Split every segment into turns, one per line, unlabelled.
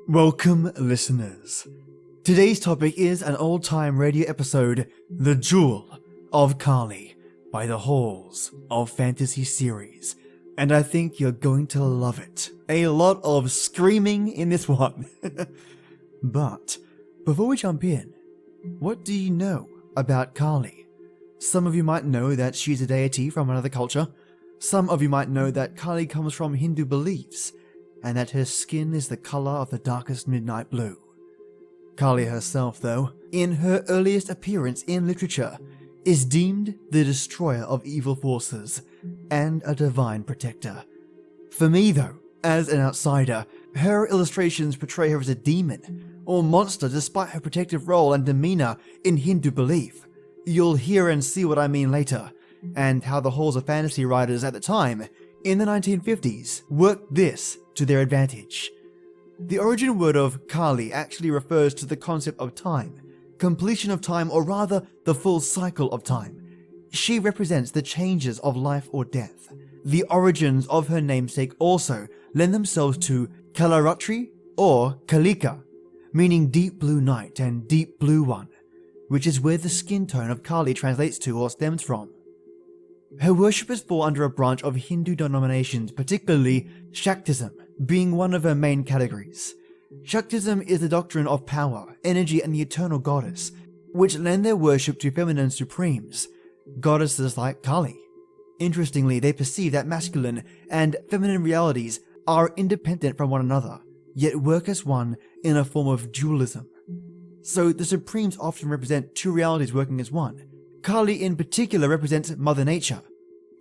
Welcome, listeners. Today's topic is an old-time radio episode, The Jewel of Kali, by the Halls of Fantasy series, and I think you're going to love it. A lot of screaming in this one. But, before we jump in, what do you know about Kali? Some of you might know that she's a deity from another culture. Some of you might know that Kali comes from Hindu beliefs, and that her skin is the color of the darkest midnight blue. Kali herself, though, in her earliest appearance in literature, is deemed the destroyer of evil forces and a divine protector. For me, though, as an outsider, her illustrations portray her as a demon or monster despite her protective role and demeanor in Hindu belief. You'll hear and see what I mean later, and how the Halls of Fantasy writers at the time, in the 1950s, worked this to their advantage. The origin word of Kali actually refers to the concept of time, completion of time, or rather the full cycle of time. She represents the changes of life or death. The origins of her namesake also lend themselves to Kalaratri or Kalika, meaning deep blue night and deep blue one, which is where the skin tone of Kali translates to or stems from. Her worshippers fall under a branch of Hindu denominations, particularly Shaktism, being one of her main categories. Shaktism is the doctrine of power, energy, and the eternal goddess, which lend their worship to feminine supremes, goddesses like Kali. Interestingly, they perceive that masculine and feminine realities are independent from one another, yet work as one in a form of dualism. So the supremes often represent two realities working as one. Kali in particular represents Mother Nature,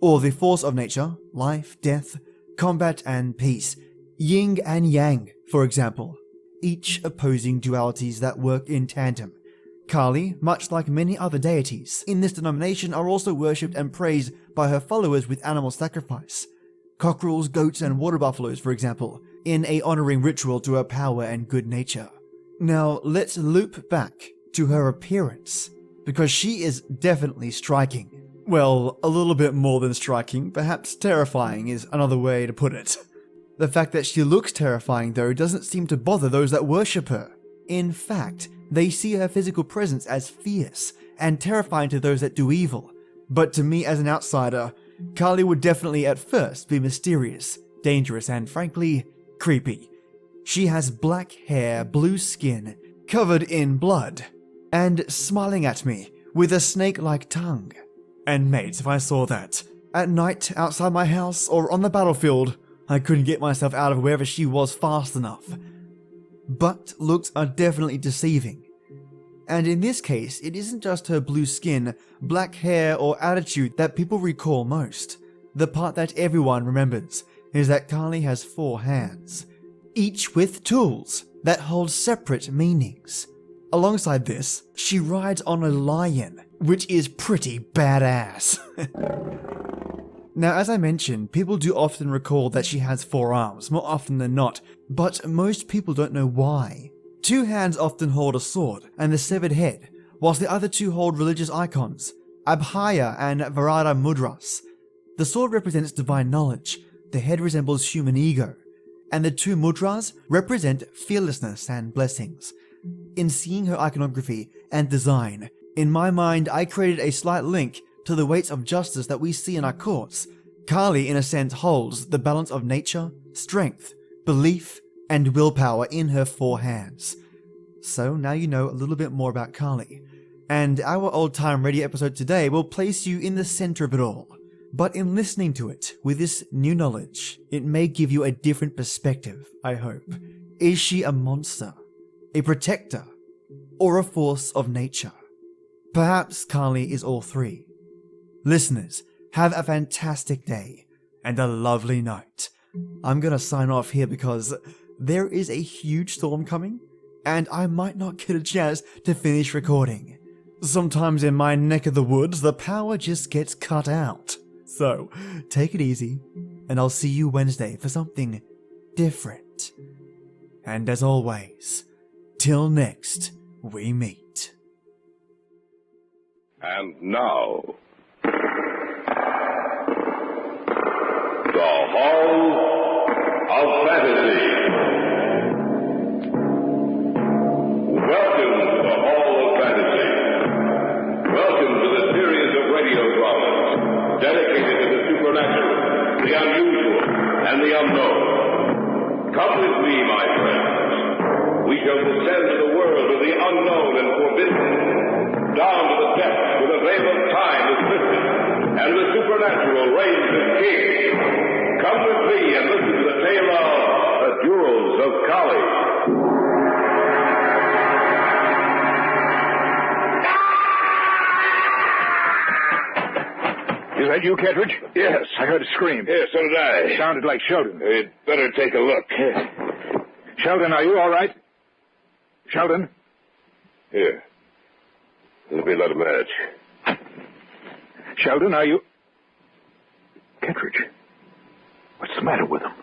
or the force of nature, life, death, combat, and peace. Yin and Yang, for example, each opposing dualities that work in tandem. Kali, much like many other deities in this denomination, are also worshipped and praised by her followers with animal sacrifice. Cockerels, goats, and water buffaloes, for example, in a honoring ritual to her power and good nature. Now, let's loop back to her appearance, because she is definitely striking. Well, a little bit more than striking, perhaps terrifying is another way to put it. The fact that she looks terrifying, though, doesn't seem to bother those that worship her. In fact, they see her physical presence as fierce and terrifying to those that do evil. But to me as an outsider, Kali would definitely at first be mysterious, dangerous, and frankly, creepy. She has black hair, blue skin, covered in blood, and smiling at me with a snake-like tongue. And mate, if I saw that at night outside my house or on the battlefield, I couldn't get myself out of wherever she was fast enough. But looks are definitely deceiving. And in this case, it isn't just her blue skin, black hair, or attitude that people recall most. The part that everyone remembers is that Kali has 4 hands, each with tools that hold separate meanings. Alongside this, she rides on a lion, which is pretty badass. Now, as I mentioned, people do often recall that she has 4 arms, more often than not, but most people don't know why. 2 hands often hold a sword and the severed head, whilst the other 2 hold religious icons, Abhaya and Varada Mudras. The sword represents divine knowledge, the head resembles human ego, and the 2 mudras represent fearlessness and blessings. In seeing her iconography and design, in my mind I created a slight link to the weights of justice that we see in our courts. Kali, in a sense, holds the balance of nature, strength, belief, and willpower in her 4 hands. So now you know a little bit more about Kali, and our old-time radio episode today will place you in the center of it all. But in listening to it with this new knowledge, it may give you a different perspective, I hope. Is she a monster, a protector, or a force of nature? Perhaps Kali is all 3. Listeners, have a fantastic day and a lovely night. I'm gonna sign off here because there is a huge storm coming and I might not get a chance to finish recording. Sometimes in my neck of the woods, the power just gets cut out. So, take it easy, and I'll see you Wednesday for something different. And as always, till next we meet.
And now, the Hall of Fantasy. and the unknown. Come with me, my friends. We shall descend to the world of the unknown and forbidden, down to the depths where the veil of time is lifted, and the supernatural reigns as king. Come with me and listen to the tale of the Jewels of Kali.
Is that you, Kettridge?
Yes.
I heard a scream.
Yes, so did I.
It sounded like Sheldon.
You'd better take a look.
Yes. Sheldon, are you all right? Sheldon?
Here. Let me light a match.
Sheldon, are you... Kettridge. What's the matter with them?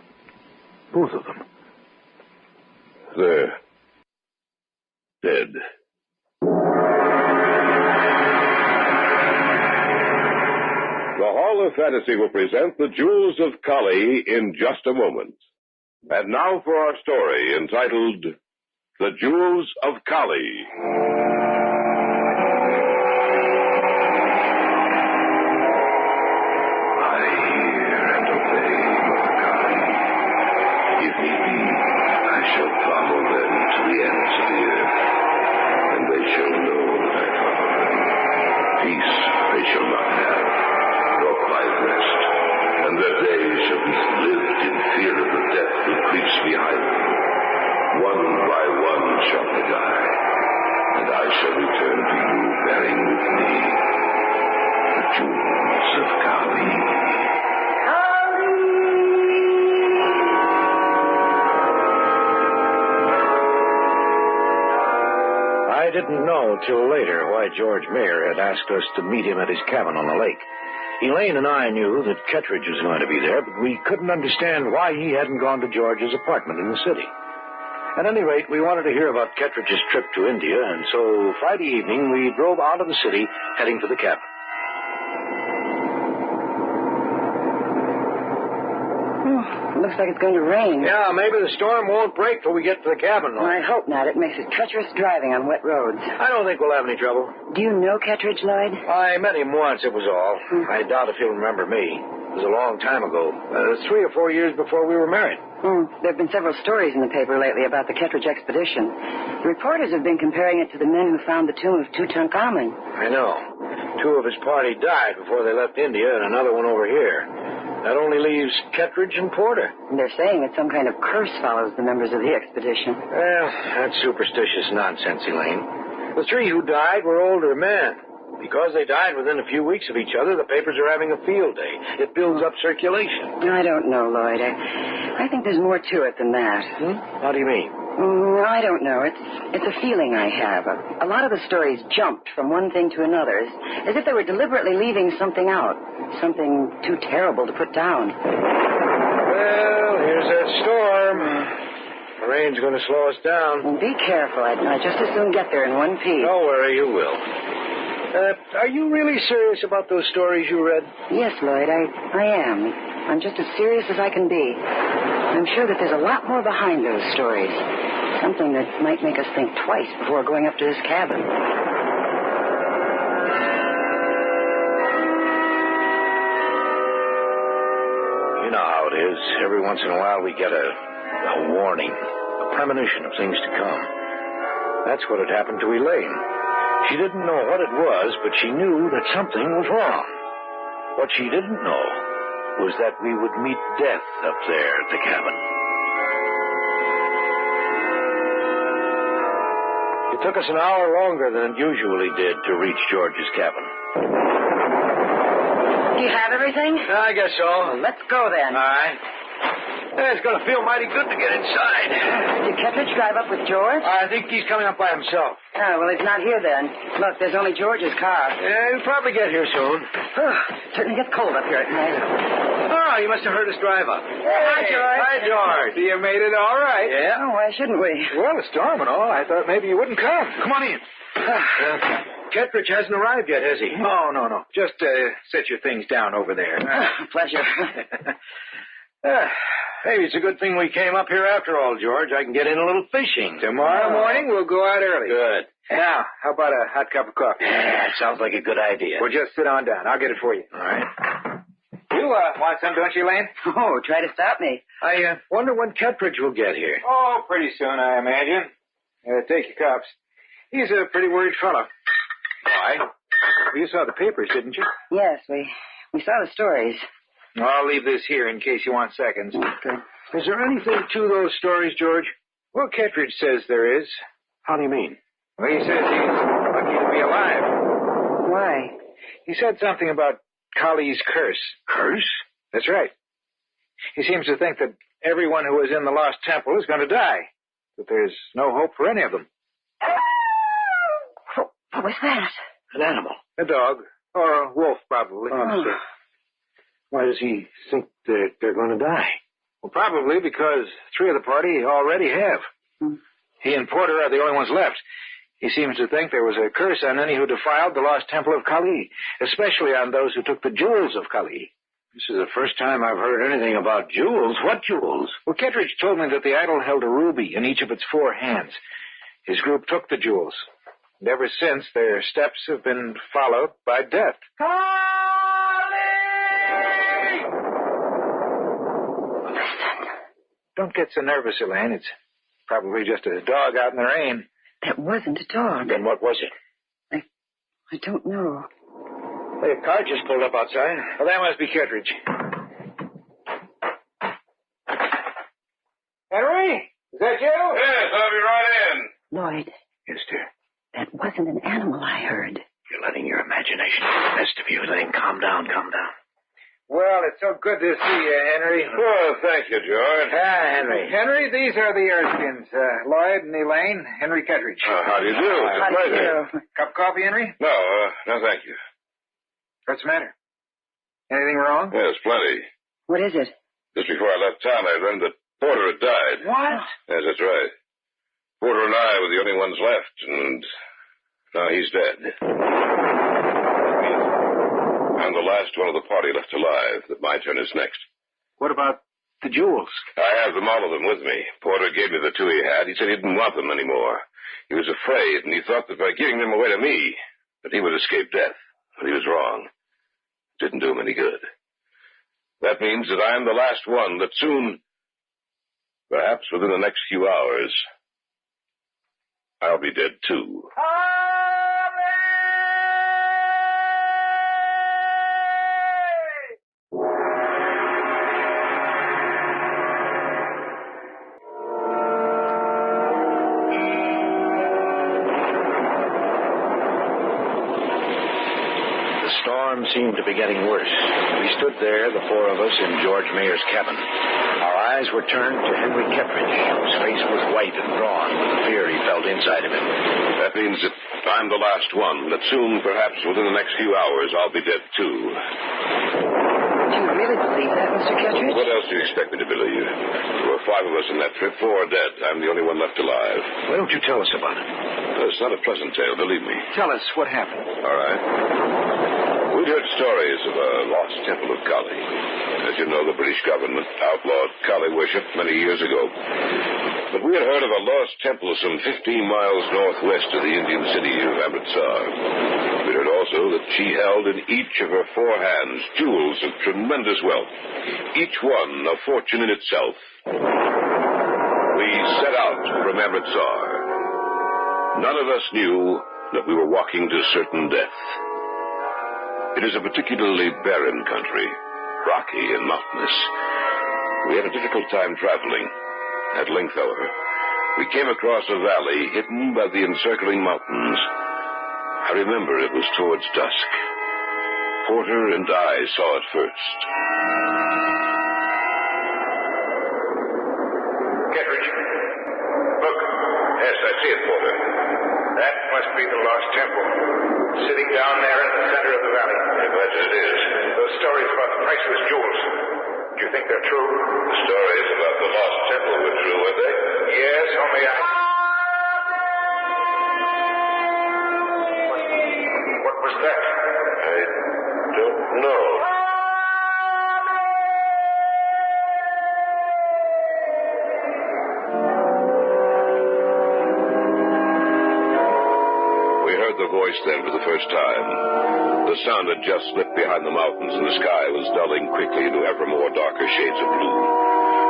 Both of them.
They're dead. The Hall of Fantasy will present the Jewels of Kali in just a moment. And now for our story entitled The Jewels of Kali.
I hear and obey, Mother Kali. If need be, I shall follow them to the ends of the earth, and they shall know that I follow them. Peace they shall not have, nor quiet rest, and their days shall be lived in fear of the death that creeps behind them. One by one shall they die, and I shall return to you bearing with me the jewels of Kali.
I didn't know till later why George Mayer had asked us to meet him at his cabin on the lake. Elaine and I knew that Kettridge was going to be there, but we couldn't understand why he hadn't gone to George's apartment in the city. At any rate, we wanted to hear about Kettridge's trip to India, and so Friday evening we drove out of the city, heading for the cabin.
Looks like it's going to rain.
Yeah, maybe the storm won't break till we get to the cabin, though.
I hope not. It makes it treacherous driving on wet roads.
I don't think we'll have any trouble.
Do you know Kettridge, Lloyd?
I met him once, it was all. I doubt if he'll remember me. It was a long time ago. 3 or 4 years before we were married.
There have been several stories in the paper lately about the Kettridge expedition. The reporters have been comparing it to the men who found the tomb of Tutankhamun.
I know. 2 of his party died before they left India, and another one over here. That only leaves Kettridge and Porter.
They're saying that some kind of curse follows the members of the expedition.
Well, that's superstitious nonsense, Elaine. The 3 who died were older men. Because they died within a few weeks of each other, the papers are having a field day. It builds up circulation.
I don't know, Lloyd. I think there's more to it than that.
How do you mean?
I don't know. It's a feeling I have. A lot of the stories jumped from one thing to another, as if they were deliberately leaving something out, something too terrible to put down.
Well, here's that storm. The rain's going to slow us down.
Be careful. I'd just as soon get there in one piece.
Don't worry, you will. Are you really serious about those stories you read?
Yes, Lloyd, I am. I'm just as serious as I can be. I'm sure that there's a lot more behind those stories. Something that might make us think twice before going up to this cabin.
You know how it is. Every once in a while we get a warning, a premonition of things to come. That's what had happened to Elaine. She didn't know what it was, but she knew that something was wrong. What she didn't know was that we would meet death up there at the cabin. It took us an hour longer than it usually did to reach George's cabin.
Do you have everything?
I guess so.
Well, let's go then.
All right. It's going to feel mighty good to get inside.
Did Kettridge drive up with George?
I think he's coming up by himself.
Oh, well, he's not here then. Look, there's only George's car.
Yeah, he'll probably get here soon.
Certainly gets cold up here at night.
Oh, you must have heard us drive up.
Hi, George.
Hi, George.
You made it all right.
Yeah?
Oh, why shouldn't we?
Well, a storm and all. I thought maybe you wouldn't come. Come on in.
Kettridge hasn't arrived yet, has he?
Oh, no. Just set your things down over there.
Pleasure.
Maybe it's a good thing we came up here after all, George. I can get in a little fishing.
Tomorrow morning, we'll go out early.
Good.
Now, how about a hot cup of coffee?
Yeah, it sounds like a good idea.
Well, just sit on down. I'll get it for you.
All right.
You want some, don't you, Lane?
Oh, try to stop me.
I wonder when Kettridge will get here.
Oh, pretty soon, I imagine. Take your cups. He's a pretty worried fellow. Why? Well, you saw the papers, didn't you?
Yes, we saw the stories.
Well, I'll leave this here in case you want seconds.
Okay.
Is there anything to those stories, George?
Well, Kettridge says there is.
How do you mean?
Well, he says he's lucky to be alive.
Why?
He said something about Kali's curse.
Curse?
That's right. He seems to think that everyone who is in the Lost Temple is going to die. But there's no hope for any of them.
What was that?
An animal.
A dog. Or a wolf, probably.
Oh.
Why does he think they're going to die?
Well, probably because 3 of the party already have. He and Porter are the only ones left. He seems to think there was a curse on any who defiled the Lost Temple of Kali, especially on those who took the jewels of Kali.
This is the first time I've heard anything about jewels. What jewels?
Well, Kettridge told me that the idol held a ruby in each of its 4 hands. His group took the jewels. And ever since, their steps have been followed by death.
Listen.
Don't get so nervous, Elaine. It's probably just a dog out in the rain.
That wasn't a dog.
Then what was it?
I don't know.
Hey, a car just pulled up outside. Well, that must be Kettridge. Henry? Is that you?
Yes, I'll be right in.
Lloyd,
Yes, dear.
that wasn't an animal I heard.
You're letting your imagination get the best of you, Elaine. Calm down, calm down.
Well, it's so good to see you, Henry.
Well, thank you, George.
Henry. Henry, these are the Erskines. Lloyd and Elaine. Henry Kettridge.
How do you do? It's a
How do you
pleasure.
do?
Cup of coffee, Henry?
No, thank you.
What's the matter? Anything wrong?
Yes, plenty.
What is it?
Just before I left town, I learned that Porter had died.
What?
Yes, that's right. Porter and I were the only ones left, and now he's dead. I'm the last one of the party left alive. That my turn is next.
What about the jewels?
I have them, all of them, with me. Porter gave me the 2 he had. He said he didn't want them anymore. He was afraid, and he thought that by giving them away to me, that he would escape death. But he was wrong. It didn't do him any good. That means that I'm the last one, that soon, perhaps within the next few hours, I'll be dead too.
The storm seemed to be getting worse. We stood there, the 4 of us, in George Mayer's cabin. Our eyes were turned to Henry Kettridge, whose face was white and drawn with the fear he felt inside of him.
That means that I'm the last one, that soon, perhaps within the next few hours, I'll be dead too.
Do you really believe that, Mr. Kettridge?
What else do you expect me to believe? There were 5 of us in that trip, 4 are dead. I'm the only one left alive.
Why don't you tell us about it?
It's not a pleasant tale, believe me.
Tell us what happened.
All right. We'd heard stories of a lost temple of Kali. As you know, the British government outlawed Kali worship many years ago. But we had heard of a lost temple some 15 miles northwest of the Indian city of Amritsar. We heard also that she held in each of her 4 hands jewels of tremendous wealth, each one a fortune in itself. We set out from Amritsar. None of us knew that we were walking to certain death. It is a particularly barren country, rocky and mountainous. We had a difficult time traveling. At length, however, we came across a valley hidden by the encircling mountains. I remember it was towards dusk. Porter and I saw it first.
Kettridge. Look.
Yes, I see it, Porter.
That must be the Lost Temple. Sitting down there in the center of the valley.
I imagine it is.
Those stories about the priceless jewels. Do you think they're true?
The stories about the lost temple were true, were they?
Yes, only What was that?
I don't know. We heard the voice then for the first time. The sun had just slipped behind the mountains, and the sky was dulling quickly into ever more darker shades of blue.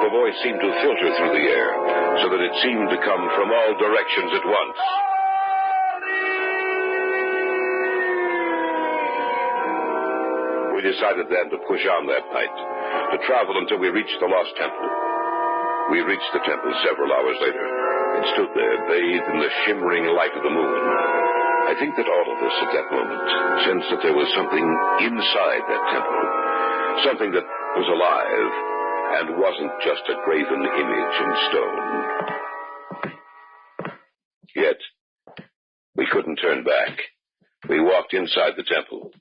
The voice seemed to filter through the air, so that it seemed to come from all directions at once. We decided then to push on that night, to travel until we reached the lost temple. We reached the temple several hours later. It stood there, bathed in the shimmering light of the moon. I think that all of us at that moment sensed that there was something inside that temple, something that was alive and wasn't just a graven image in stone. Yet, we couldn't turn back. We walked inside the temple.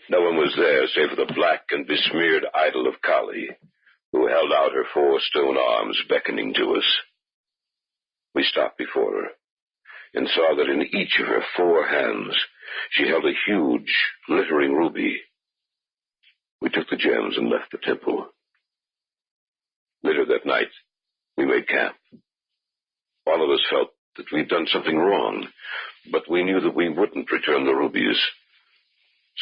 No one was there save for the black and besmeared idol of Kali, who held out her 4 stone arms beckoning to us. We stopped before her and saw that in each of her 4 hands she held a huge, glittering ruby. We took the gems and left the temple. Later that night, we made camp. All of us felt that we'd done something wrong, but we knew that we wouldn't return the rubies.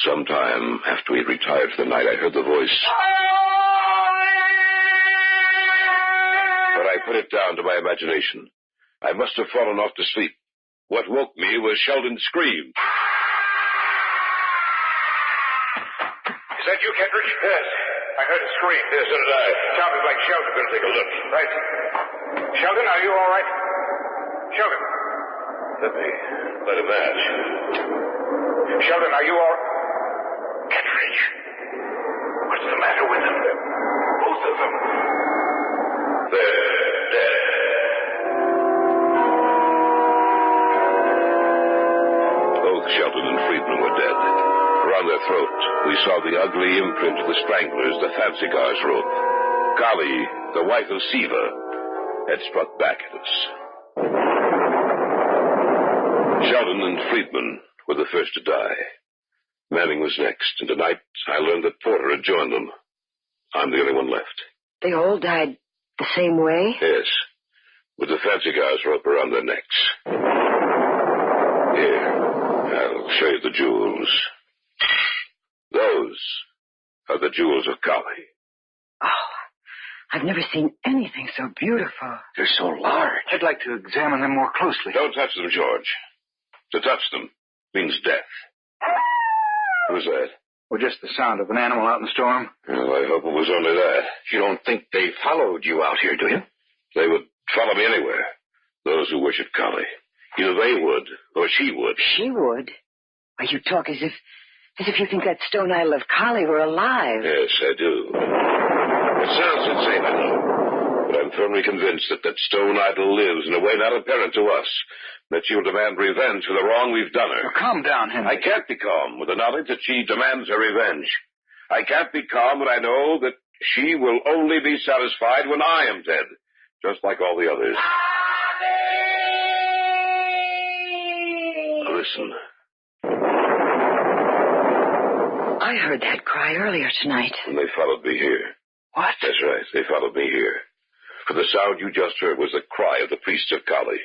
Sometime after we retired for the night, I heard the voice. But I put it down to my imagination. I must have fallen off to sleep. What woke me was Sheldon's scream.
Is that you, Kettridge?
Yes, I heard a scream. Yes, so did I.
Sounded like Sheldon.
Better take a look.
Right. Sheldon, are you all right? Sheldon.
Let me light a match.
Sheldon, are you all...
Kettridge. What's the matter with them? Both of them. They're dead. Both Sheldon and Friedman were dead. Around their throat, we saw the ugly imprint of the stranglers the Fancygar's rope. Kali, the wife of Siva, had struck back at us. Sheldon and Friedman were the first to die. Manning was next, and tonight I learned that Porter had joined them. I'm the only one left.
They all died the same way?
Yes, with the Fancygar's rope around their necks. Here, I'll show you the jewels. Those are the jewels of Kali.
Oh, I've never seen anything so beautiful.
They're so large. I'd like to examine them more closely.
Don't touch them, George. To touch them means death. Who's that?
Well, just the sound of an animal out in the storm.
Well, I hope it was only that.
You don't think they followed you out here, do you?
They would follow me anywhere. Those who worship Kali. Either they would, or she would.
She would? Why, you talk as if you think that stone idol of Kali were alive.
Yes, I do. It sounds insane, I know. But I'm firmly convinced that that stone idol lives in a way not apparent to us. That she will demand revenge for the wrong we've done her.
Well, calm down, Henry.
I can't be calm with the knowledge that she demands her revenge. I can't be calm when I know that she will only be satisfied when I am dead, just like all the others. Listen.
I heard that cry earlier tonight.
And they followed me here.
What?
That's right. They followed me here. For the sound you just heard was the cry of the priest of Kali.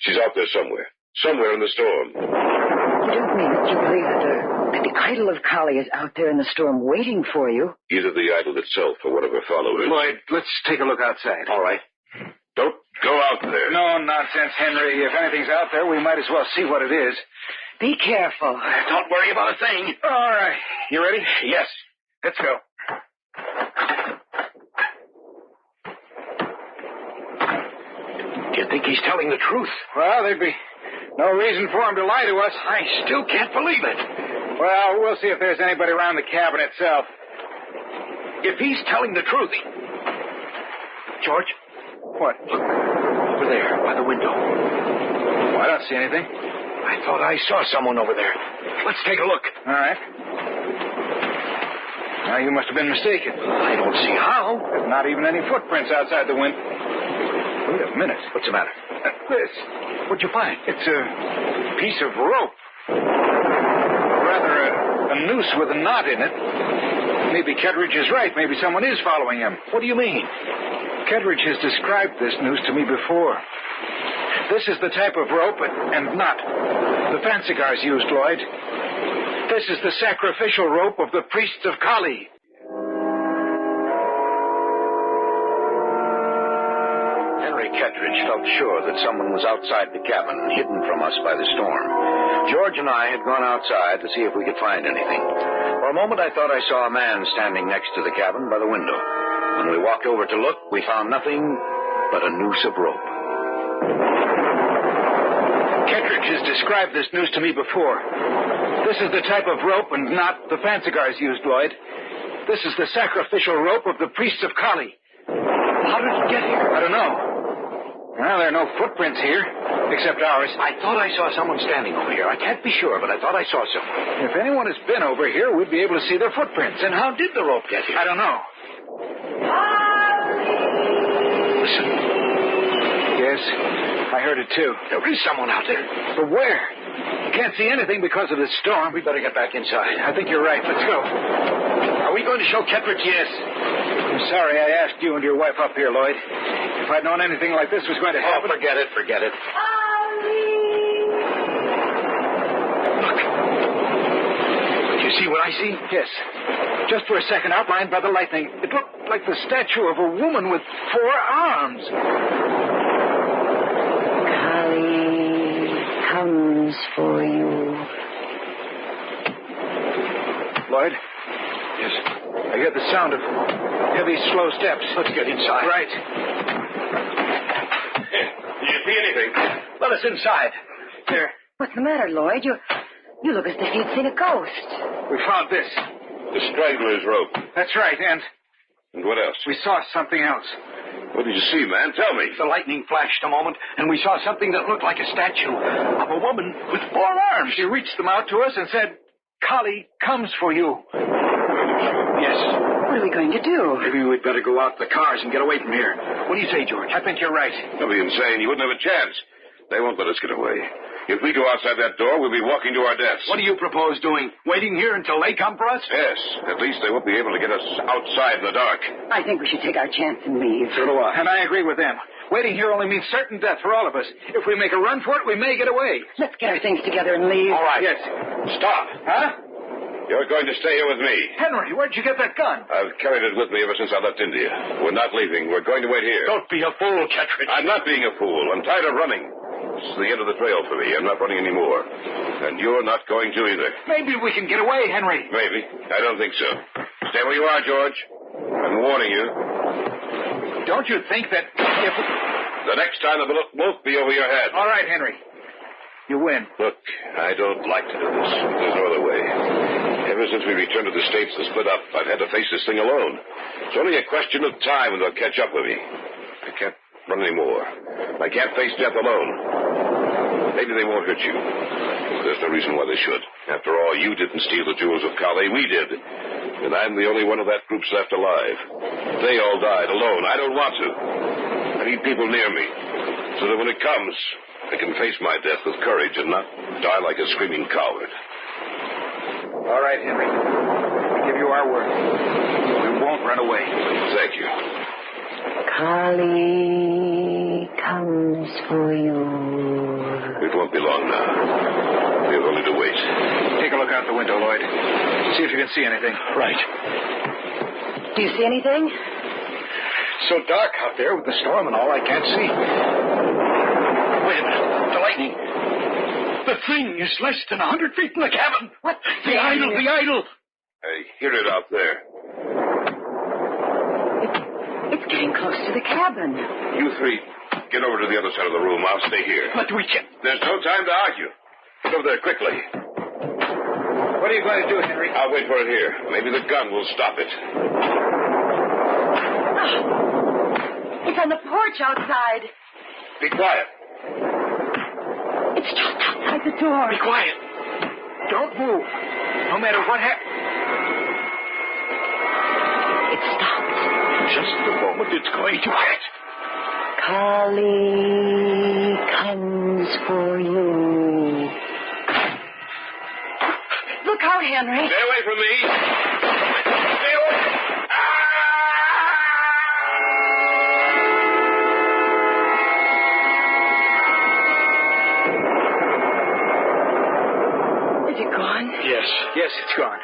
She's out there somewhere. Somewhere in the storm.
You don't mean that you believe that the idol of Kali is out there in the storm waiting for you?
Either the idol itself or one of her followers.
Lloyd, let's take a look outside.
All right. Don't go out there.
No nonsense, Henry. If anything's out there, we might as well see what it is.
Be careful.
Don't worry about a thing.
All right. You ready?
Yes.
Let's go.
Do you think he's telling the truth?
Well, there'd be no reason for him to lie to us.
I still can't believe it.
Well, we'll see if there's anybody around the cabin itself.
If he's telling the truth, George,
What?
look, over there by the window.
Oh, I don't see anything.
I thought I saw someone over there. Let's take a look.
All right. Now, you must have been mistaken.
I don't see how.
There's not even any footprints outside the window. Wait a minute.
What's the matter?
This.
What'd you find?
It's a piece of rope. Rather, a noose with a knot in it. Maybe Kettridge is right. Maybe someone is following him.
What do you mean?
Kettridge has described this noose to me before. This is the type of rope and knot the fancy guys used, Lloyd. This is the sacrificial rope of the priests of Kali.
Henry Kettridge felt sure that someone was outside the cabin, hidden from us by the storm. George and I had gone outside to see if we could find anything. For a moment, I thought I saw a man standing next to the cabin by the window. When we walked over to look, we found nothing but a noose of rope.
Kettridge has described this noose to me before. This is the type of rope and knot the fancy guys used, Lloyd. This is the sacrificial rope of the priests of Kali.
How did it get here?
I don't know. Well, there are no footprints here, except ours.
I thought I saw someone standing over here. I can't be sure, but I thought I saw someone.
If anyone has been over here, we'd be able to see their footprints.
Then how did the rope get here?
I don't know.
Listen.
Yes, I heard it too.
There is someone out there.
But where? You can't see anything because of the storm.
We better get back inside.
I think you're right. Let's go.
Are we going to show Kettridge? Yes.
I'm sorry I asked you and your wife up here, Lloyd. If I'd known anything like this was going to happen...
Oh, forget it.
Look.
Do you see what I see?
Yes. Just for a second, outlined by the lightning, it looked like the statue of a woman with 4 arms.
Kali comes for you.
Lloyd?
Yes.
I hear the sound of heavy, slow steps.
Let's get inside.
Right.
Do you see anything?
Let us inside.
There.
What's the matter, Lloyd? You look as if you'd seen a ghost.
We found this.
The strangler's rope.
That's right, and
And what else?
we saw something else.
What did you see, man? Tell me.
The lightning flashed a moment, and we saw something that looked like a statue of a woman with 4 arms.
She reached them out to us and said, Kali comes for you.
Yes.
What are we going to do?
Maybe we'd better go out to the cars and get away from here. What do you say, George?
I think you're right.
Don't be insane. You wouldn't have a chance. They won't let us get away. If we go outside that door, we'll be walking to our deaths.
What do you propose doing? Waiting here until they come for us?
Yes. At least they won't be able to get us outside in the dark.
I think we should take our chance and leave.
So do I.
And I agree with them. Waiting here only means certain death for all of us. If we make a run for it, we may get away.
Let's get our things together and leave.
All right.
Yes.
Stop.
Huh?
You're going to stay here with me.
Henry, where'd you get that gun?
I've carried it with me ever since I left India. We're not leaving. We're going to wait here.
Don't be a fool, Kettridge.
I'm not being a fool. I'm tired of running. This is the end of the trail for me. I'm not running anymore. And you're not going to either.
Maybe we can get away, Henry.
Maybe. I don't think so. Stay where you are, George. I'm warning you.
Don't you think that if...
The next time the bullet won't be over your head.
All right, Henry. You win.
Look, I don't like to do this. There's no other way. Ever since we returned to the States and split up, I've had to face this thing alone. It's only a question of time when they'll catch up with me. I can't run anymore. I can't face death alone. Maybe they won't hurt you. There's no reason why they should. After all, you didn't steal the jewels of Kali. We did. And I'm the only one of that group's left alive. They all died alone. I don't want to. I need people near me, so that when it comes, I can face my death with courage and not die like a screaming coward.
All right, Henry. We give you our word. We won't run away.
Thank you.
Kali comes for you.
It won't be long now. We have only to wait.
Take a look out the window, Lloyd. See if you can see anything.
Right.
Do you see anything?
So dark out there with the storm and all, I can't see. Wait a minute. The lightning. The thing is less than 100 feet from the cabin.
What?
The idol, the idol.
I hear it out there.
It's getting close to the cabin.
You three, get over to the other side of the room. I'll stay here.
But we can't.
There's no time to argue. Get over there quickly.
What are you going to do, Henry?
I'll wait for it here. Maybe the gun will stop it.
It's on the porch outside.
Be quiet.
It's just outside the door.
Be quiet.
Don't move. No matter what happens.
It stopped.
Just the moment it's going to hit.
Kali comes for you. Look out, Henry.
Stay away from me. Stay away.
it's gone.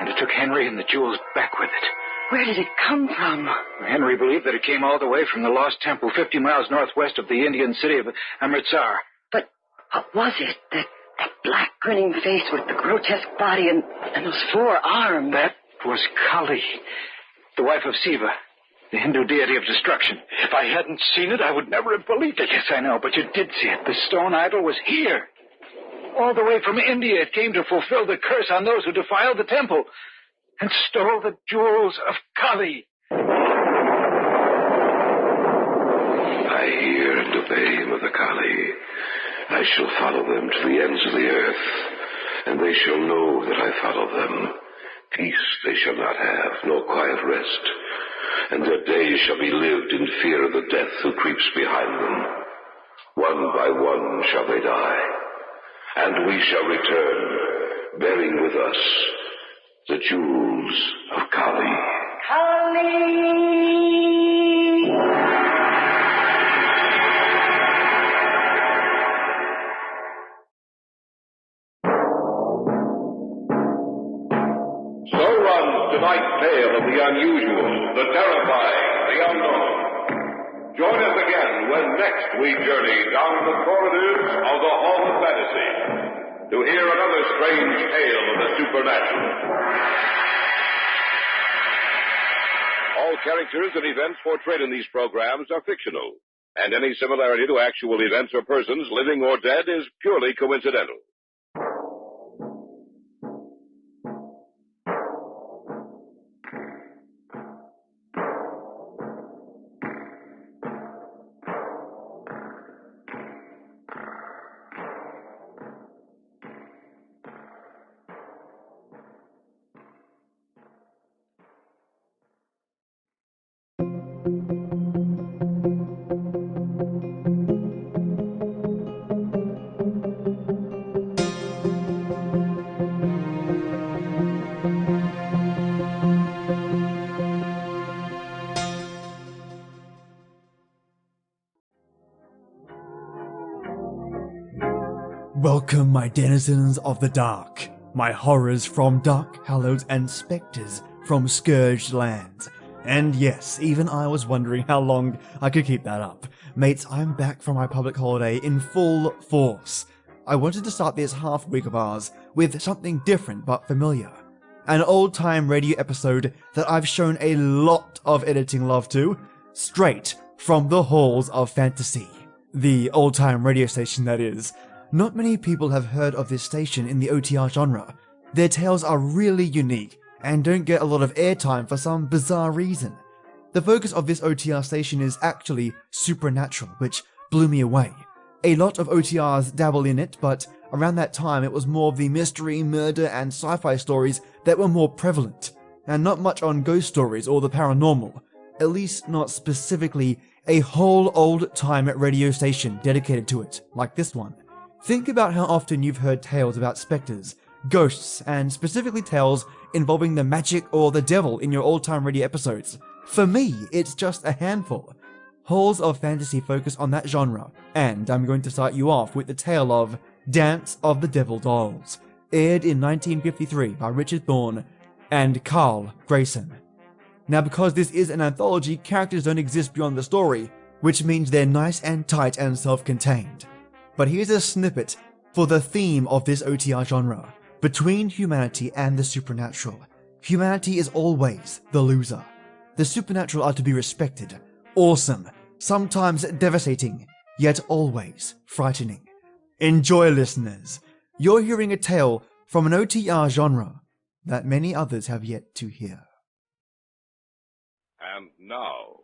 And it took Henry and the jewels back with it.
Where did it come from?
Henry believed that it came all the way from the lost temple 50 miles northwest of the Indian city of Amritsar.
But what was it? That black grinning face with the grotesque body and those 4 arms.
That was Kali, the wife of Siva, the Hindu deity of destruction.
If I hadn't seen it, I would never have believed it.
Yes, I know, but you did see it. The stone idol was here. All the way from India, it came to fulfill the curse on those who defiled the temple and stole the jewels of Kali.
I hear and obey, Mother Kali. I shall follow them to the ends of the earth, and they shall know that I follow them. Peace they shall not have, nor quiet rest, and their days shall be lived in fear of the death who creeps behind them. One by one shall they die, and we shall return, bearing with us the jewels of Kali.
Kali!
So runs tonight's tale of the unusual, the terrifying, the unknown. Join us again when next we journey down the corridors of the Hall of Fantasy to hear another strange tale of the supernatural. All characters and events portrayed in these programs are fictional, and any similarity to actual events or persons, living or dead, is purely coincidental.
Welcome, my denizens of the dark, my horrors from dark hallows and spectres from scourged lands. And yes, even I was wondering how long I could keep that up. Mates, I'm back from my public holiday in full force. I wanted to start this half week of ours with something different but familiar. An old-time radio episode that I've shown a lot of editing love to, straight from the halls of fantasy. The old-time radio station, that is. Not many people have heard of this station in the OTR genre. Their tales are really unique and don't get a lot of airtime for some bizarre reason. The focus of this OTR station is actually supernatural, which blew me away. A lot of OTRs dabble in it, but around that time it was more of the mystery, murder and sci-fi stories that were more prevalent, and not much on ghost stories or the paranormal, at least not specifically a whole old-time radio station dedicated to it, like this one. Think about how often you've heard tales about spectres, ghosts, and specifically tales involving the magic or the devil in your old-time radio episodes. For me, it's just a handful. Halls of Fantasy focus on that genre, and I'm going to start you off with the tale of Dance of the Devil Dolls, aired in 1953 by Richard Thorne and Carl Grayson. Now, because this is an anthology, characters don't exist beyond the story, which means they're nice and tight and self-contained. But here's a snippet for the theme of this OTR genre. Between humanity and the supernatural, humanity is always the loser. The supernatural are to be respected, awesome, sometimes devastating, yet always frightening. Enjoy, listeners. You're hearing a tale from an OTR genre that many others have yet to hear.
And now,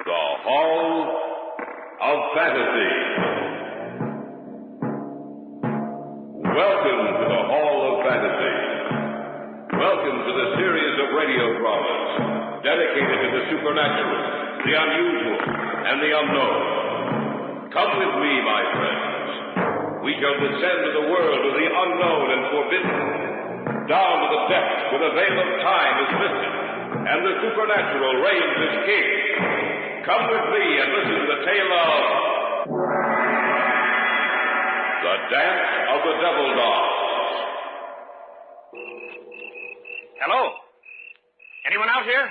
the Hall of Fantasy. Welcome to the Hall of Fantasy. Welcome to the series of radio dramas dedicated to the supernatural, the unusual, and the unknown. Come with me, my friends. We shall descend to the world of the unknown and forbidden, down to the depths where the veil of time is lifted, and the supernatural reigns as king. Come with me and listen to the tale of The Dance of the Devil Dolls.
Hello? Anyone out here?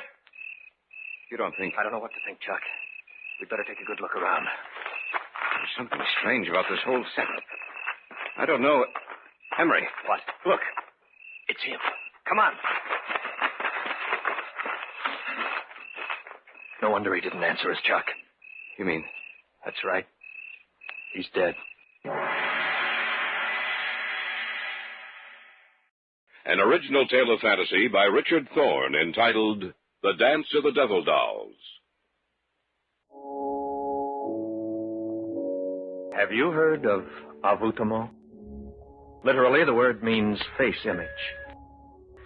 You don't think
I don't know what to think, Chuck. We'd better take a good look around.
there's something strange about this whole setup? I don't know. Emery.
What? Look. It's him. Come on. No wonder he didn't answer us, Chuck.
You mean?
That's right. He's dead.
An original tale of fantasy by Richard Thorne entitled The Dance of the Devil Dolls.
Have you heard of avoutement? Literally, the word means face image.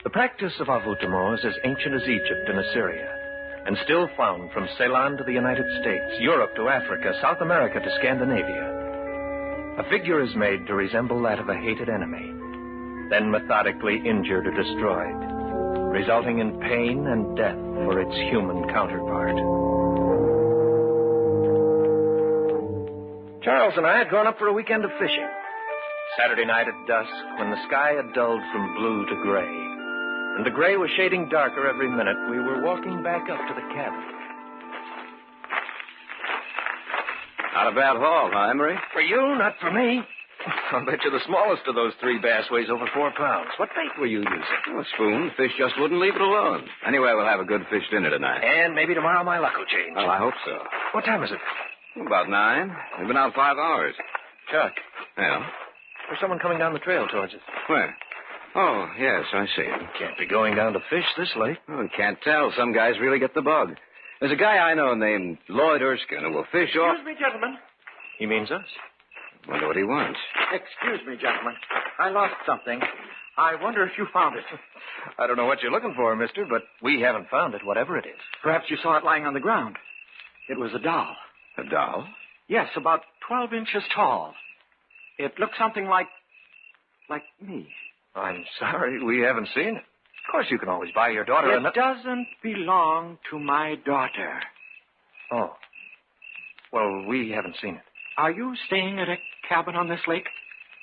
The practice of avoutement is as ancient as Egypt and Assyria, and still found from Ceylon to the United States, Europe to Africa, South America to Scandinavia. A figure is made to resemble that of a hated enemy, then methodically injured or destroyed, resulting in pain and death for its human counterpart. Charles and I had gone up for a weekend of fishing. Saturday night at dusk, when the sky had dulled from blue to gray, and the gray was shading darker every minute, we were walking back up to the cabin.
Not a bad haul, huh, Emery?
For you, not for me. I'll bet you the smallest of those three bass weighs over 4 pounds. What bait were you using?
A spoon. Fish just wouldn't leave it alone. Anyway, we'll have a good fish dinner tonight.
And maybe tomorrow my luck will change.
Well, I hope so.
What time is it?
About 9. We've been out 5 hours.
Chuck,
Yeah?
there's someone coming down the trail towards us.
Where? Oh, yes, I see him.
Can't be going down to fish this late.
Oh, can't tell. Some guys really get the bug. There's a guy I know named Lloyd Erskine who will fish off...
Excuse me, gentlemen.
He means us.
Wonder what he wants.
Excuse me, gentlemen. I lost something. I wonder if you found it.
I don't know what you're looking for, mister, but we haven't found it, whatever it is.
Perhaps you saw it lying on the ground. It was a doll.
A doll?
Yes, about 12 inches tall. It looked something like me.
I'm sorry, we haven't seen it. Of course, you can always buy your daughter
It doesn't belong to my daughter.
Oh. Well, we haven't seen it.
Are you staying at a cabin on this lake?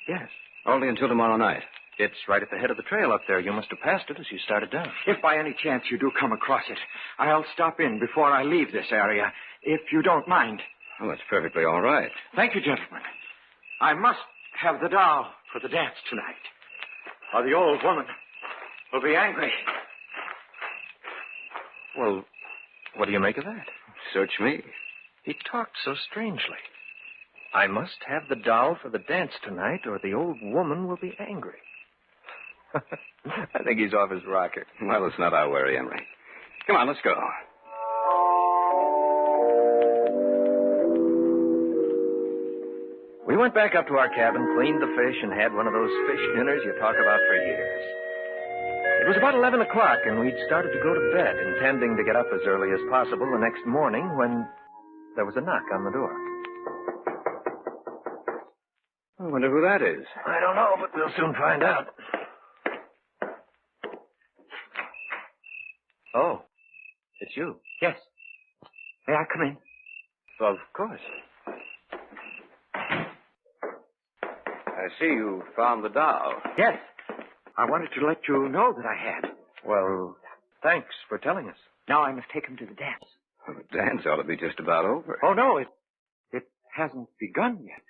Yes.
Only until tomorrow night.
It's right at the head of the trail up there. You must have passed it as you started down.
If by any chance you do come across it, I'll stop in before I leave this area, if you don't mind.
Oh, that's perfectly all right.
Thank you, gentlemen. I must have the doll for the dance tonight, or the old woman will be angry.
Well, what do you make of that?
Search me.
He talked so strangely. I must have the doll for the dance tonight, or the old woman will be angry. I think he's off his rocker.
Well, it's not our worry, Emery. Come on, let's go.
We went back up to our cabin, cleaned the fish, and had one of those fish dinners you talk about for years. It was about 11 o'clock, and we'd started to go to bed, intending to get up as early as possible the next morning when there was a knock on the door.
I wonder who that is.
I don't know, but we'll soon find out. Oh, it's you.
Yes. May I come in?
Of course.
I see you found the doll.
Yes. I wanted to let you know that I had.
Well, thanks for telling us.
Now I must take him to the dance.
Well, the dance ought to be just about over.
Oh, no, it hasn't begun yet.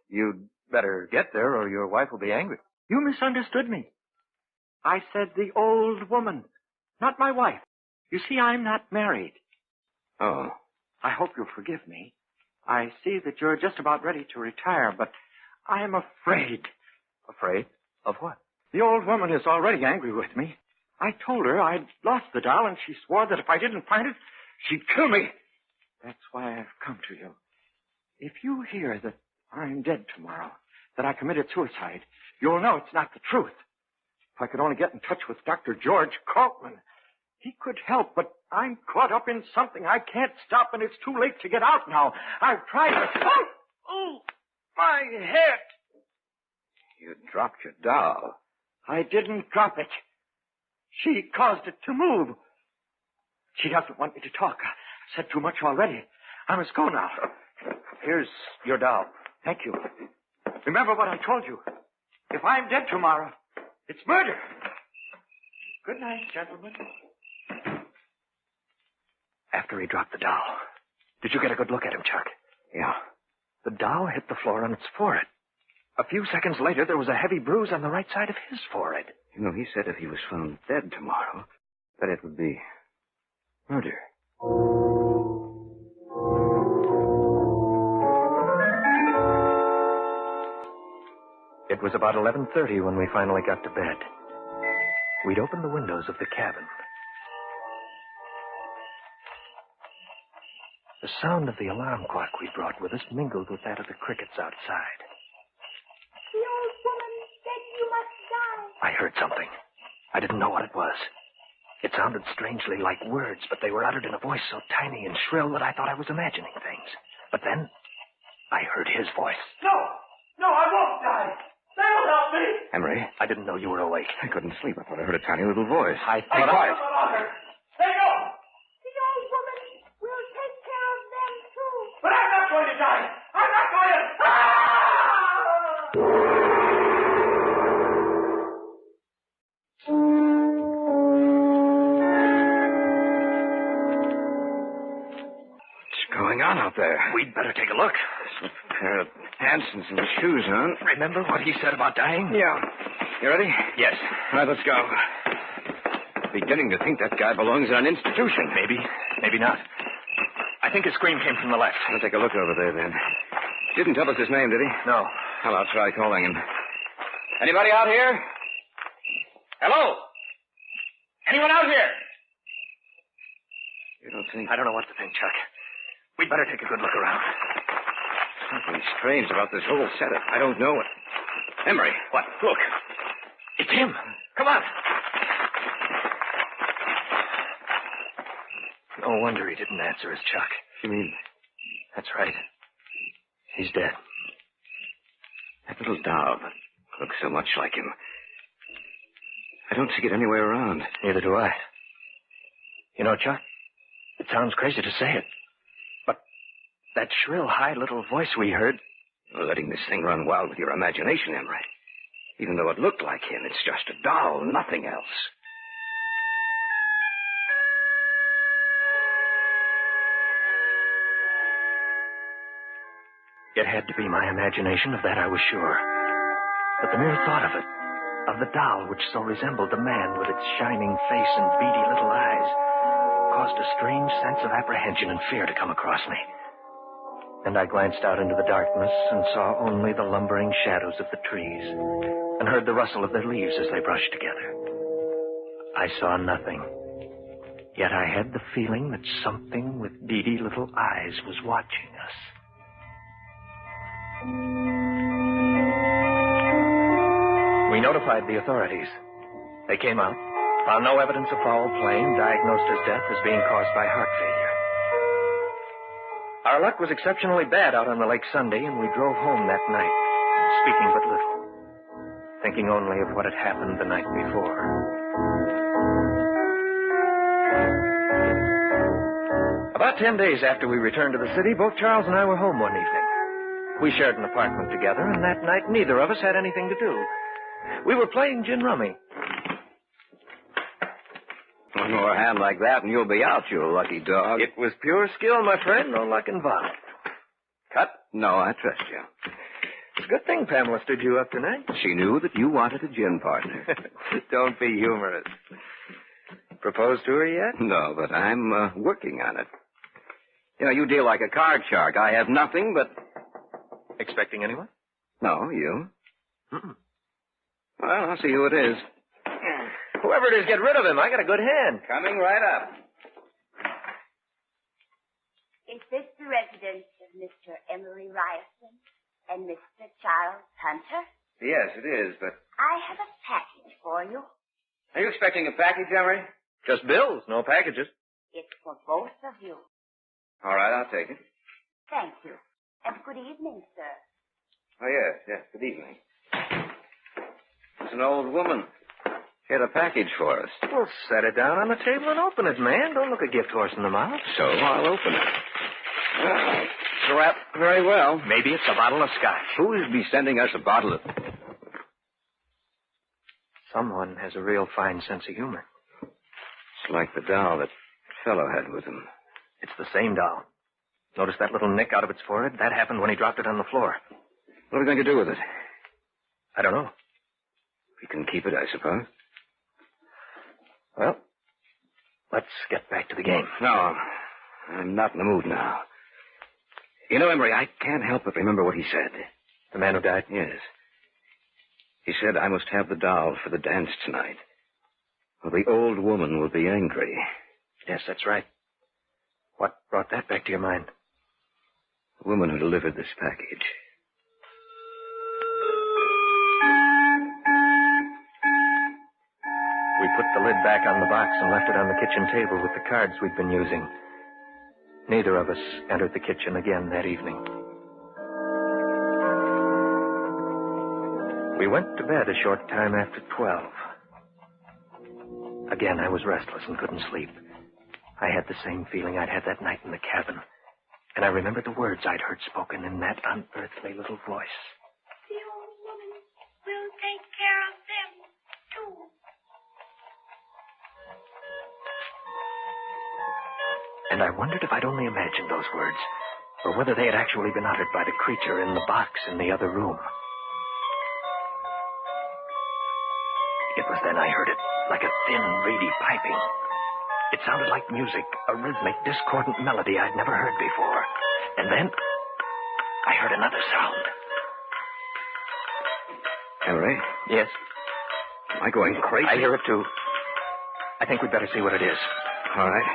You'd better get there, or your wife will be angry.
You misunderstood me. I said the old woman, not my wife. You see, I'm not married.
Oh.
I hope you'll forgive me. I see that you're just about ready to retire, but I'm afraid.
Afraid? Of what?
The old woman is already angry with me. I told her I'd lost the doll, and she swore that if I didn't find it, she'd kill me. That's why I've come to you. If you hear that I'm dead tomorrow, that I committed suicide, you'll know it's not the truth. If I could only get in touch with Dr. George Coltman, he could help, but I'm caught up in something I can't stop, and it's too late to get out now. I've tried to... Oh, my head!
You dropped your doll.
I didn't drop it. She caused it to move. She doesn't want me to talk. I've said too much already. I must go now.
Here's your doll.
Thank you. Remember what I told you. If I'm dead tomorrow, it's murder. Good night, gentlemen.
After he dropped the doll, did you get a good look at him, Chuck?
Yeah.
The doll hit the floor on its forehead. A few seconds later, there was a heavy bruise on the right side of his forehead.
You know, he said if he was found dead tomorrow, that it would be murder.
It was about 11:30 when we finally got to bed. We'd opened the windows of the cabin. The sound of the alarm clock we brought with us mingled with that of the crickets outside.
The old woman said you must die.
I heard something. I didn't know what it was. It sounded strangely like words, but they were uttered in a voice so tiny and shrill that I thought I was imagining things. But then, I heard his voice.
No, I won't die. They'll help me.
Emery, I didn't know you were awake.
I couldn't sleep. I thought I heard a tiny little voice.
I
I
thought
quiet. Stay on.
The old woman will take care of them, too.
But I'm not going to die. I'm not going to...
What's going on out there?
We'd better take a look.
A pair of pants and some shoes on.
Remember what he said about dying?
Yeah. You ready?
Yes.
All right, let's go. Beginning to think that guy belongs in an institution.
Maybe. Maybe not. I think his scream came from the left.
I'll take a look over there, then. Didn't tell us his name, did he?
No.
Well, I'll try calling him. Anybody out here? Hello? Anyone out here? You don't think...
I don't know what to think, Chuck. We'd better take a good look around.
Something strange about this whole setup. I don't know it. Emery.
What? Look. It's him. Come on. No wonder he didn't answer us, Chuck.
You mean...
That's right. He's dead.
That little doll that looks so much like him. I don't see it anywhere around.
Neither do I. You know, Chuck, it sounds crazy to say it, but that shrill, high little voice we heard...
You're letting this thing run wild with your imagination, Emery. Even though it looked like him, it's just a doll, nothing else.
It had to be my imagination, of that I was sure. But the mere thought of it, of the doll which so resembled the man with its shining face and beady little eyes, caused a strange sense of apprehension and fear to come across me. And I glanced out into the darkness and saw only the lumbering shadows of the trees and heard the rustle of their leaves as they brushed together. I saw nothing. Yet I had the feeling that something with beady little eyes was watching us. We notified the authorities. They came out, found no evidence of foul play, and diagnosed his death as being caused by heart failure. Our luck was exceptionally bad out on the lake Sunday, and we drove home that night, speaking but little, thinking only of what had happened the night before. About 10 days after we returned to the city, both Charles and I were home one evening. We shared an apartment together, and that night neither of us had anything to do. We were playing gin rummy.
One more hand like that and you'll be out, you lucky dog.
It was pure skill, my friend, no luck involved.
Cut? No, I trust you.
It's a good thing Pamela stood you up tonight.
She knew that you wanted a gin partner.
Don't be humorous. Proposed to her yet?
No, but I'm working on it. You know, you deal like a card shark. I have nothing but...
Expecting anyone?
No, you.
Mm-mm.
Well, I'll see who it is.
Whoever it is, get rid of him. I got a good hand.
Coming right up.
Is this the residence of Mr. Emery Ryerson and Mr. Charles Hunter?
Yes, it is, but...
I have a package for you.
Are you expecting a package, Emery?
Just bills, no packages.
It's for both of you.
All right, I'll take it.
Thank you. And good evening, sir.
Oh, yes, good evening. It's an old woman. She had a package for us.
Well, set it down on the table and open it, man. Don't look a gift horse in the mouth.
So I'll open it. It's a wrap. Very well.
Maybe it's a bottle of scotch.
Who would be sending us a bottle of...
Someone has a real fine sense of humor.
It's like the doll that fellow had with him.
It's the same doll. Notice that little nick out of its forehead? That happened when he dropped it on the floor.
What are we going to do with it?
I don't know.
We can keep it, I suppose.
Well, let's get back to the game.
No, I'm not in the mood now. You know, Emery, I can't help but remember what he said.
The man who died?
Yes. He said I must have the doll for the dance tonight, or the old woman will be angry.
Yes, that's right. What brought that back to your mind?
The woman who delivered this package.
We put the lid back on the box and left it on the kitchen table with the cards we'd been using. Neither of us entered the kitchen again that evening. We went to bed a short time after 12. Again, I was restless and couldn't sleep. I had the same feeling I'd had that night in the cabin. And I remembered the words I'd heard spoken in that unearthly little voice.
The old woman will take care of them, too.
And I wondered if I'd only imagined those words, or whether they had actually been uttered by the creature in the box in the other room. It was then I heard it, like a thin, reedy piping. It sounded like music, a rhythmic, discordant melody I'd never heard before. And then I heard another sound.
Emery?
Yes?
Am I going crazy?
I hear it, too. I think we'd better see what it is.
All right.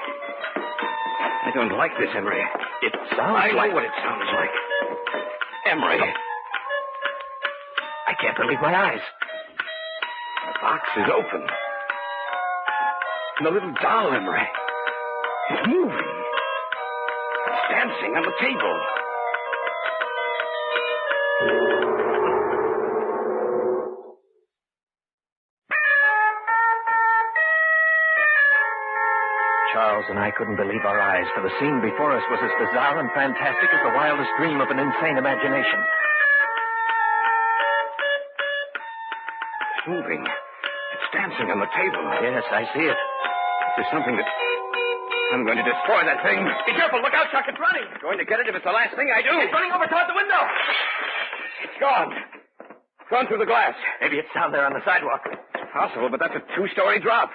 I don't like this, Emery.
It sounds
I
like...
know what it sounds like. Emery.
I can't believe my eyes.
The box is open. And the little doll, Emery, is moving. It's dancing on the table.
Charles and I couldn't believe our eyes, for the scene before us was as bizarre and fantastic as the wildest dream of an insane imagination.
It's moving. It's dancing on the table.
Yes, I see it.
There's something that... I'm going to destroy that thing.
Be careful. Look out, Chuck. It's running.
I'm going to get it if it's the last thing I do.
It's running over toward the window.
It's gone. It's gone through the glass.
Maybe it's down there on the sidewalk.
It's possible, but that's a 2-story drop.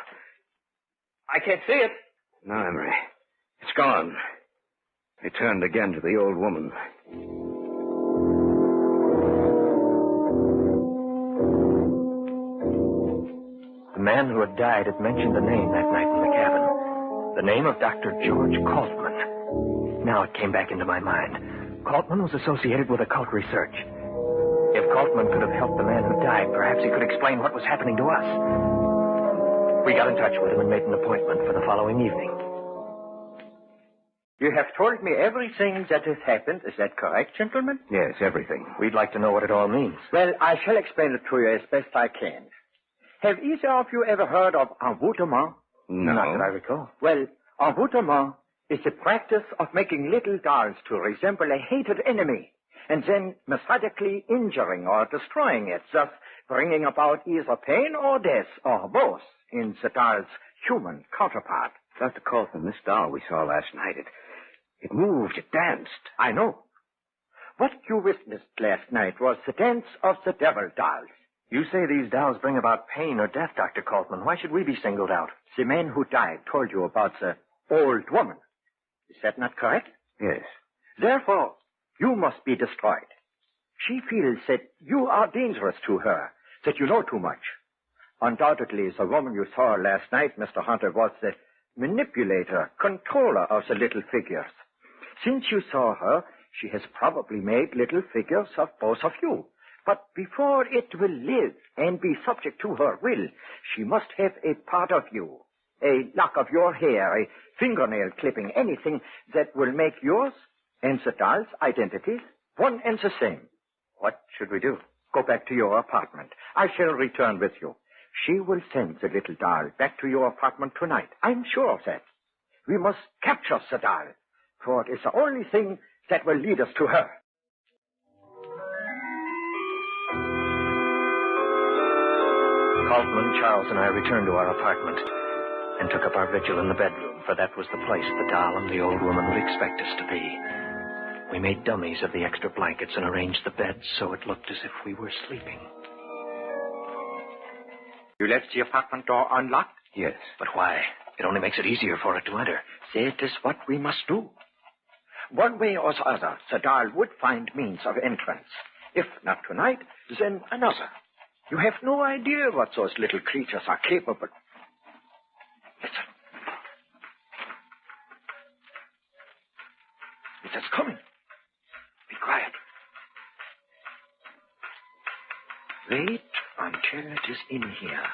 I can't see it.
No, Emery. It's gone. It turned again to the old woman.
The man who had died had mentioned the name that night in the cabin. The name of Dr. George Kaltman. Now it came back into my mind. Kaltman was associated with occult research. If Kaltman could have helped the man who died, perhaps he could explain what was happening to us. We got in touch with him and made an appointment for the following evening.
You have told me everything that has happened. Is that correct, gentlemen?
Yes, everything.
We'd like to know what it all means.
Well, I shall explain it to you as best I can. Have either of you ever heard of envoûtement?
No.
Not that I recall.
Well, envoûtement is the practice of making little dolls to resemble a hated enemy, and then methodically injuring or destroying it, thus bringing about either pain or death, or both, in the doll's human counterpart.
Dr. Kaltman, this doll we saw last night, it moved, it danced.
I know. What you witnessed last night was the dance of the devil dolls.
You say these dolls bring about pain or death, Dr. Kaltman. Why should we be singled out?
The man who died told you about the old woman. Is that not correct?
Yes.
Therefore, you must be destroyed. She feels that you are dangerous to her, that you know too much. Undoubtedly, the woman you saw last night, Mr. Hunter, was the manipulator, controller of the little figures. Since you saw her, she has probably made little figures of both of you. But before it will live and be subject to her will, she must have a part of you. A lock of your hair, a fingernail clipping, anything that will make yours and the doll's identities one and the same.
What should we do?
Go back to your apartment. I shall return with you. She will send the little doll back to your apartment tonight. I'm sure of that. We must capture the doll. for it is the only thing that will lead us to her.
Kaufman, Charles, and I returned to our apartment and took up our vigil in the bedroom, for that was the place the doll and the old woman would expect us to be. We made dummies of the extra blankets and arranged the beds so it looked as if we were sleeping.
You left the apartment door unlocked?
Yes. But why? It only makes it easier for it to enter.
That is what we must do. One way or the other, the doll would find means of entrance. If not tonight, then another. You have no idea what those little creatures are capable. Listen. It is coming. Be quiet. Wait until it is in here.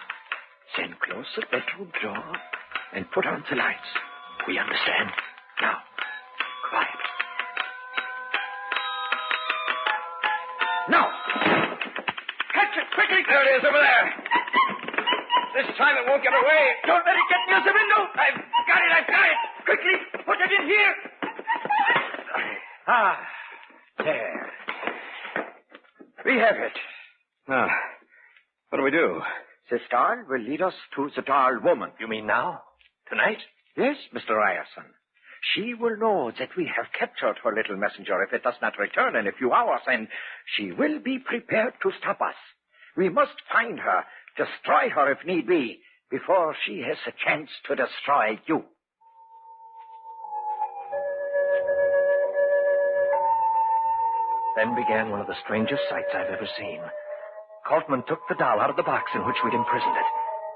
Then close the bedroom door and put on the lights.
We understand.
Now, quiet. Now! Catch it quickly! There it is over there. This time it won't get away. Don't let it get near the window. I've got it. Quickly, put it in here. Ah, there. We have it.
Now, what do we do?
This doll will lead us to the doll woman.
You mean now? Tonight?
Yes, Mr. Ryerson. She will know that we have captured her little messenger if it does not return in a few hours, and she will be prepared to stop us. We must find her, destroy her if need be, before she has a chance to destroy you.
Then began one of the strangest sights I've ever seen. Kaufman took the doll out of the box in which we'd imprisoned it,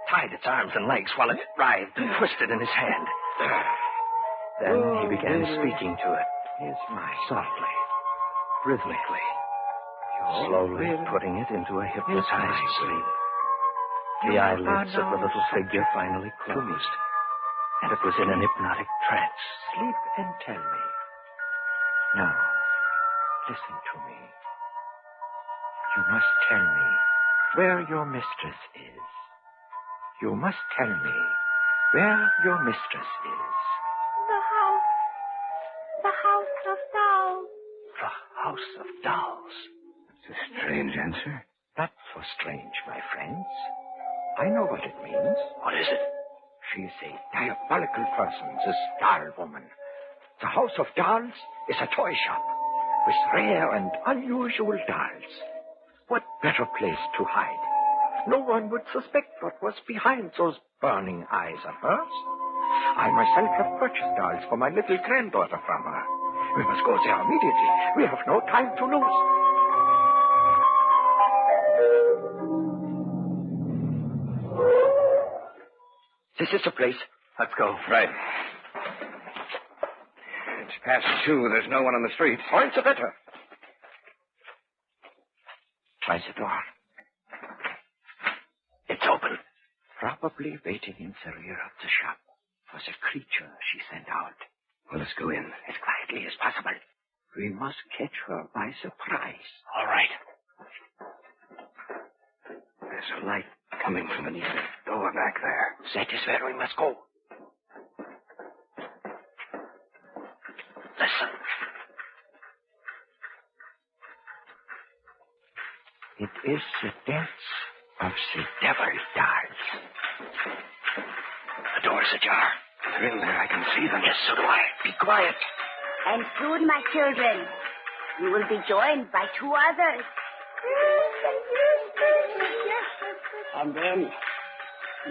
tied its arms and legs while it writhed and twisted in his hand. Then he began speaking to it, softly, rhythmically, slowly putting it into a hypnotized sleep. The eyelids of the little figure finally closed, and it was in an hypnotic trance.
Sleep and tell me. Now, listen to me. You must tell me where your mistress is. You must tell me where your mistress is.
The house of dolls.
The House of Dolls.
That's a strange answer.
Not so strange, my friends. I know what it means.
What is it?
She's a diabolical person, this doll woman. The House of Dolls is a toy shop with rare and unusual dolls. What better place to hide? No one would suspect what was behind those burning eyes of hers. I myself have purchased dolls for my little granddaughter from her. We must go there immediately. We have no time to lose. This is the place.
Let's go.
Right. It's past 2. There's no one on the street.
Points are better. Try the door.
It's open.
Probably waiting in the rear of the shop was a creature she sent out.
Well, let's go in.
As quietly as possible. We must catch her by surprise.
All right.
There's a light coming from beneath the door back there.
That is where we must go.
Listen.
It is the dance of the devil dolls.
The door's ajar.
They're in there. I can see them.
Yes, so do I.
Be quiet.
And soon, my children, you will be joined by 2 others. And then,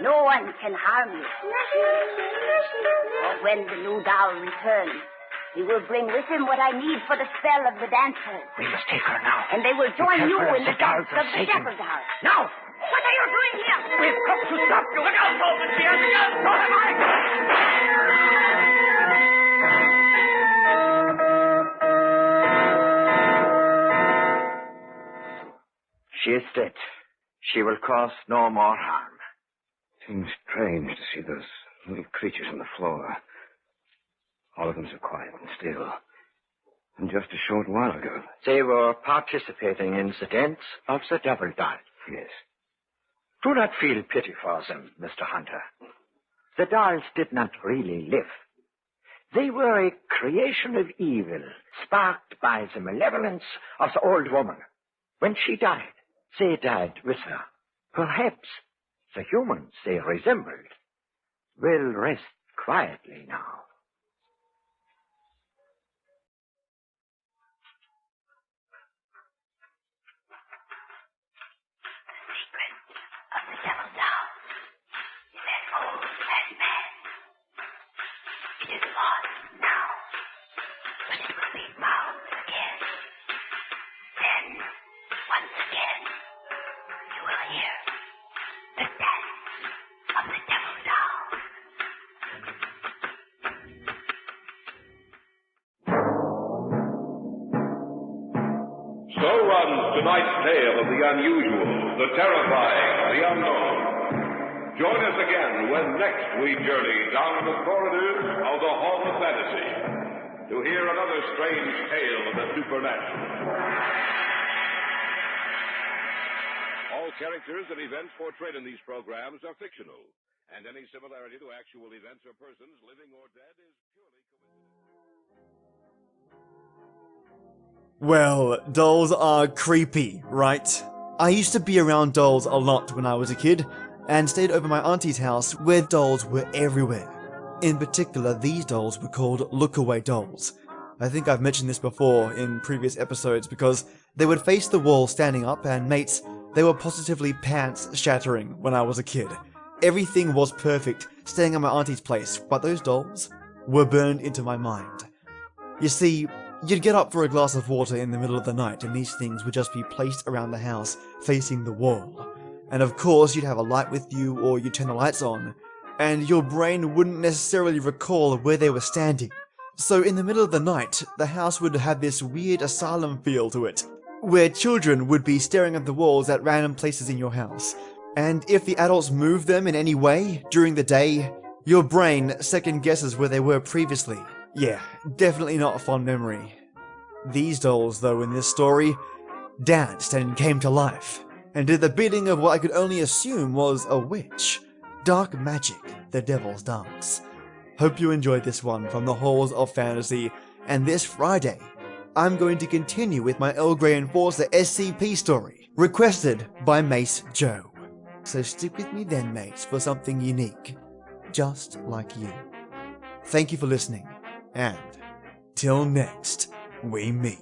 no one can harm you. For when the new doll returns, he will bring with him what I need for the spell of the dancers.
We must take her now.
And they will join you in the
dolls
dance of the
Satan.
devil doll.
Now!
What are you doing here?
We've come to stop you. Look out, Bolton. She has a gun. So have I. She is dead. She will cause no more harm.
Seems strange to see those little creatures on the floor. All of them so quiet and still. And just a short while ago.
They were participating in the dance of the devil doll.
Yes.
Do not feel pity for them, Mr. Hunter. The dolls did not really live.
They were a creation of evil, sparked by the malevolence of the old woman. When she died, they died with her. Perhaps the humans they resembled will rest quietly now.
Of the devil's house is as old as man. It is lost now, but it will be found again. Then, once again, you will hear the dance of the devil's house.
So runs tonight's tale of the unusual, the terrifying, the unknown. Join us again when next we journey down the corridors of the Hall of Fantasy to hear another strange tale of the supernatural. All characters and events portrayed in these programs are fictional, and any similarity to actual events or persons, living or dead, is purely coincidental.
Well, dolls are creepy, right? I used to be around dolls a lot when I was a kid, and stayed over my auntie's house where dolls were everywhere. In particular, these dolls were called look-away dolls. I think I've mentioned this before in previous episodes because they would face the wall standing up, and mates, they were positively pants-shattering when I was a kid. Everything was perfect staying at my auntie's place, but those dolls were burned into my mind. You see, you'd get up for a glass of water in the middle of the night, and these things would just be placed around the house, facing the wall. And of course, you'd have a light with you, or you'd turn the lights on, and your brain wouldn't necessarily recall where they were standing. So in the middle of the night, the house would have this weird asylum feel to it, where children would be staring at the walls at random places in your house. And if the adults moved them in any way during the day, your brain second guesses where they were previously. Yeah, definitely not a fond memory. These dolls, though, in this story, danced and came to life, and did the bidding of what I could only assume was a witch. Dark magic, the devil's dance. Hope you enjoyed this one from the halls of fantasy, and this Friday, I'm going to continue with my Earl Grey Enforcer SCP story, requested by Mace Joe. So stick with me then, mates, for something unique, just like you. Thank you for listening, and till next we meet.